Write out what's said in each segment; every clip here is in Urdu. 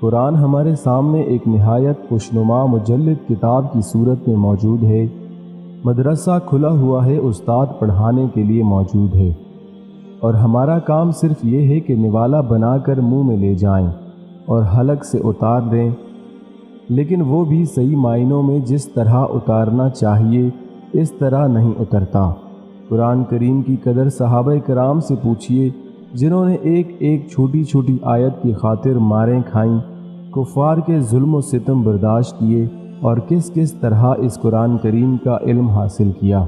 قرآن ہمارے سامنے ایک نہایت خوشنما مجلد کتاب کی صورت میں موجود ہے۔ مدرسہ کھلا ہوا ہے، استاد پڑھانے کے لیے موجود ہے، اور ہمارا کام صرف یہ ہے کہ نوالا بنا کر منہ میں لے جائیں اور حلق سے اتار دیں، لیکن وہ بھی صحیح معنوں میں جس طرح اتارنا چاہیے اس طرح نہیں اترتا۔ قرآن کریم کی قدر صحابہ کرام سے پوچھیے، جنہوں نے ایک ایک چھوٹی چھوٹی آیت کی خاطر ماریں کھائیں، کفار کے ظلم و ستم برداشت کیے، اور کس کس طرح اس قرآن کریم کا علم حاصل کیا۔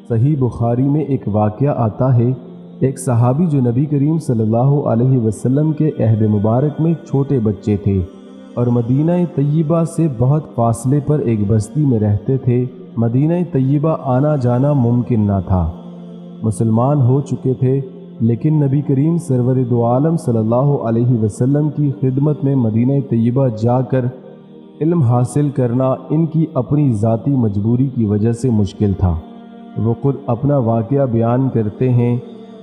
صحیح بخاری میں ایک واقعہ آتا ہے، ایک صحابی جو نبی کریم صلی اللہ علیہ وسلم کے عہد مبارک میں چھوٹے بچے تھے اور مدینہ طیبہ سے بہت فاصلے پر ایک بستی میں رہتے تھے۔ مدینہ طیبہ آنا جانا ممکن نہ تھا، مسلمان ہو چکے تھے، لیکن نبی کریم سرور دو عالم صلی اللہ علیہ وسلم کی خدمت میں مدینہ طیبہ جا کر علم حاصل کرنا ان کی اپنی ذاتی مجبوری کی وجہ سے مشکل تھا۔ وہ خود اپنا واقعہ بیان کرتے ہیں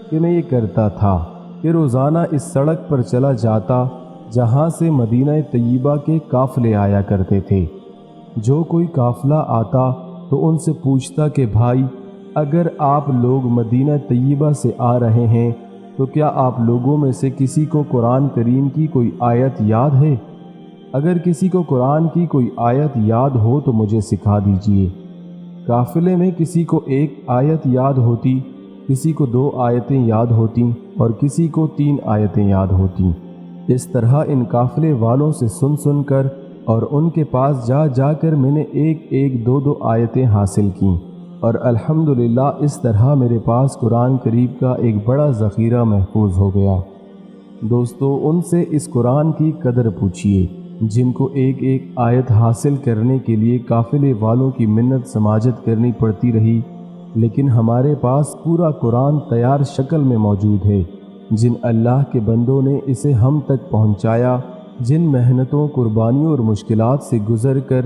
کہ میں یہ کرتا تھا کہ روزانہ اس سڑک پر چلا جاتا جہاں سے مدینہ طیبہ کے قافلے آیا کرتے تھے۔ جو کوئی قافلہ آتا تو ان سے پوچھتا کہ بھائی، اگر آپ لوگ مدینہ طیبہ سے آ رہے ہیں تو کیا آپ لوگوں میں سے کسی کو قرآن کریم کی کوئی آیت یاد ہے؟ اگر کسی کو قرآن کی کوئی آیت یاد ہو تو مجھے سکھا دیجیے۔ قافلے میں کسی کو ایک آیت یاد ہوتی، کسی کو 2 آیتیں یاد ہوتیں اور کسی کو 3 آیتیں یاد ہوتیں۔ اس طرح ان قافلے والوں سے سن سن کر اور ان کے پاس جا جا کر میں نے ایک ایک 2 آیتیں حاصل کیں، اور الحمدللہ اس طرح میرے پاس قرآن کریم کا ایک بڑا ذخیرہ محفوظ ہو گیا۔ دوستو، ان سے اس قرآن کی قدر پوچھیے جن کو ایک ایک آیت حاصل کرنے کے لیے قافلے والوں کی منت سماجت کرنی پڑتی رہی، لیکن ہمارے پاس پورا قرآن تیار شکل میں موجود ہے۔ جن اللہ کے بندوں نے اسے ہم تک پہنچایا، جن محنتوں، قربانیوں اور مشکلات سے گزر کر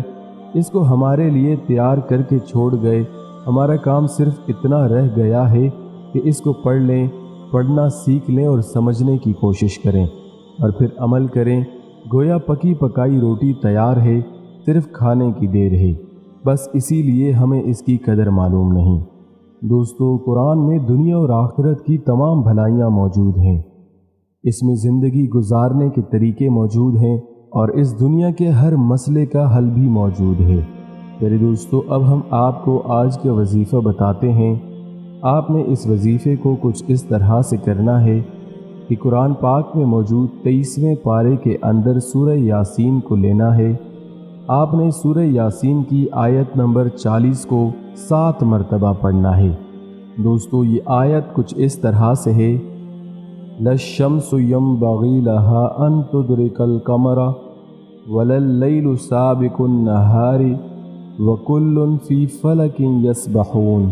اس کو ہمارے لیے تیار کر کے چھوڑ گئے، ہمارا کام صرف اتنا رہ گیا ہے کہ اس کو پڑھ لیں، پڑھنا سیکھ لیں اور سمجھنے کی کوشش کریں، اور پھر عمل کریں۔ گویا پکی پکائی روٹی تیار ہے، صرف کھانے کی دیر ہے، بس اسی لیے ہمیں اس کی قدر معلوم نہیں۔ دوستو، قرآن میں دنیا اور آخرت کی تمام بھلائیاں موجود ہیں، اس میں زندگی گزارنے کے طریقے موجود ہیں، اور اس دنیا کے ہر مسئلے کا حل بھی موجود ہے۔ میرے دوستو، اب ہم آپ کو آج کا وظیفہ بتاتے ہیں۔ آپ نے اس وظیفے کو کچھ اس طرح سے کرنا ہے کہ قرآن پاک میں موجود 23ویں پارے کے اندر سورہ یاسین کو لینا ہے۔ آپ نے سورہ یاسین کی آیت نمبر 40 کو 7 مرتبہ پڑھنا ہے۔ دوستو، یہ آیت کچھ اس طرح سے ہے: لَلشَّمْسُ يَنبَغِي لَهَا أَن تُدْرِكَ الْقَمَرَ وَلَلَّيْلُ سَابِقُ النَّهَارِ وَكُلٌّ فِي فَلَكٍ يَسْبَحُونَ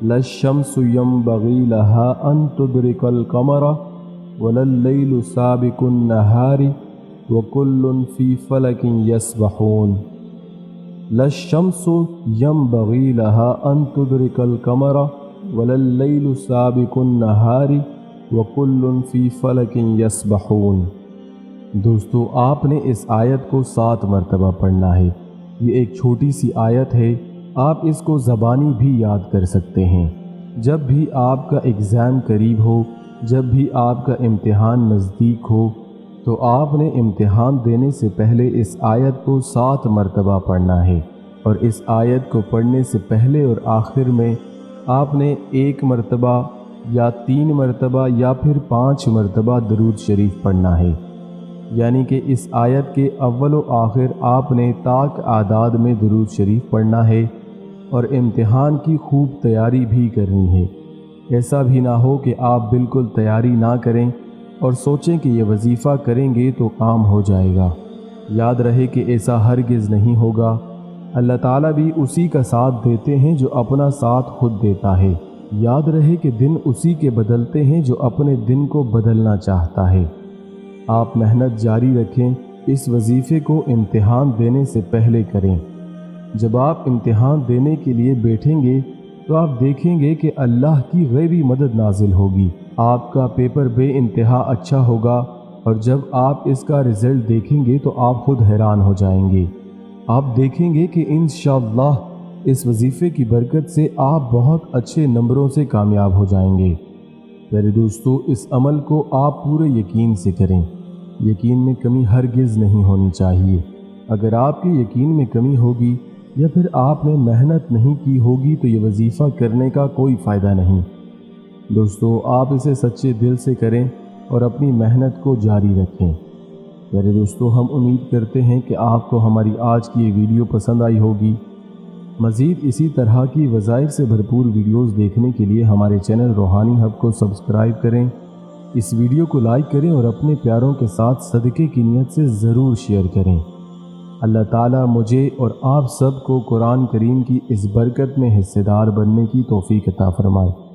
لَلشَّمْسُ يَنبَغِي لَهَا أَن تُدْرِكَ الْقَمَرَ وَلَلَّيْلُ سَابِقُ النَّهَارِ وَكُلٌّ فِي فَلَكٍ يَسْبَحُونَ لَلشَّمْسُ يَنبَغِي لَهَا أَن تُدْرِكَ الْقَمَرَ وَلَلَّيْلُ سَابِقُ النَّهَارِ وَكُلٌّ فِي فَلَكٍ يَسْبَحُونَ۔ دوستو، آپ نے اس آیت کو 7 مرتبہ پڑھنا ہے۔ یہ ایک چھوٹی سی آیت ہے، آپ اس کو زبانی بھی یاد کر سکتے ہیں۔ جب بھی آپ کا ایگزام قریب ہو، جب بھی آپ کا امتحان نزدیک ہو، تو آپ نے امتحان دینے سے پہلے اس آیت کو 7 مرتبہ پڑھنا ہے، اور اس آیت کو پڑھنے سے پہلے اور آخر میں آپ نے 1 مرتبہ یا 3 مرتبہ یا پھر 5 مرتبہ درود شریف پڑھنا ہے۔ یعنی کہ اس آیت کے اول و آخر آپ نے طاق اعداد میں درود شریف پڑھنا ہے، اور امتحان کی خوب تیاری بھی کرنی ہے۔ ایسا بھی نہ ہو کہ آپ بالکل تیاری نہ کریں اور سوچیں کہ یہ وظیفہ کریں گے تو کام ہو جائے گا۔ یاد رہے کہ ایسا ہرگز نہیں ہوگا۔ اللہ تعالیٰ بھی اسی کا ساتھ دیتے ہیں جو اپنا ساتھ خود دیتا ہے۔ یاد رہے کہ دن اسی کے بدلتے ہیں جو اپنے دن کو بدلنا چاہتا ہے۔ آپ محنت جاری رکھیں، اس وظیفے کو امتحان دینے سے پہلے کریں۔ جب آپ امتحان دینے کے لیے بیٹھیں گے تو آپ دیکھیں گے کہ اللہ کی غیبی مدد نازل ہوگی۔ آپ کا پیپر بے انتہا اچھا ہوگا، اور جب آپ اس کا رزلٹ دیکھیں گے تو آپ خود حیران ہو جائیں گے۔ آپ دیکھیں گے کہ انشاءاللہ اس وظیفے کی برکت سے آپ بہت اچھے نمبروں سے کامیاب ہو جائیں گے۔ میرے دوستو، اس عمل کو آپ پورے یقین سے کریں۔ یقین میں کمی ہرگز نہیں ہونی چاہیے۔ اگر آپ کے یقین میں کمی ہوگی یا پھر آپ نے محنت نہیں کی ہوگی تو یہ وظیفہ کرنے کا کوئی فائدہ نہیں۔ دوستو، آپ اسے سچے دل سے کریں اور اپنی محنت کو جاری رکھیں۔ میرے دوستو، ہم امید کرتے ہیں کہ آپ کو ہماری آج کی یہ ویڈیو پسند آئی ہوگی۔ مزید اسی طرح کی وظائف سے بھرپور ویڈیوز دیکھنے کے لیے ہمارے چینل روحانی ہب کو سبسکرائب کریں۔ اس ویڈیو کو لائک کریں اور اپنے پیاروں کے ساتھ صدقے کی نیت سے ضرور شیئر کریں۔ اللہ تعالیٰ مجھے اور آپ سب کو قرآن کریم کی اس برکت میں حصے دار بننے کی توفیق عطا فرمائے۔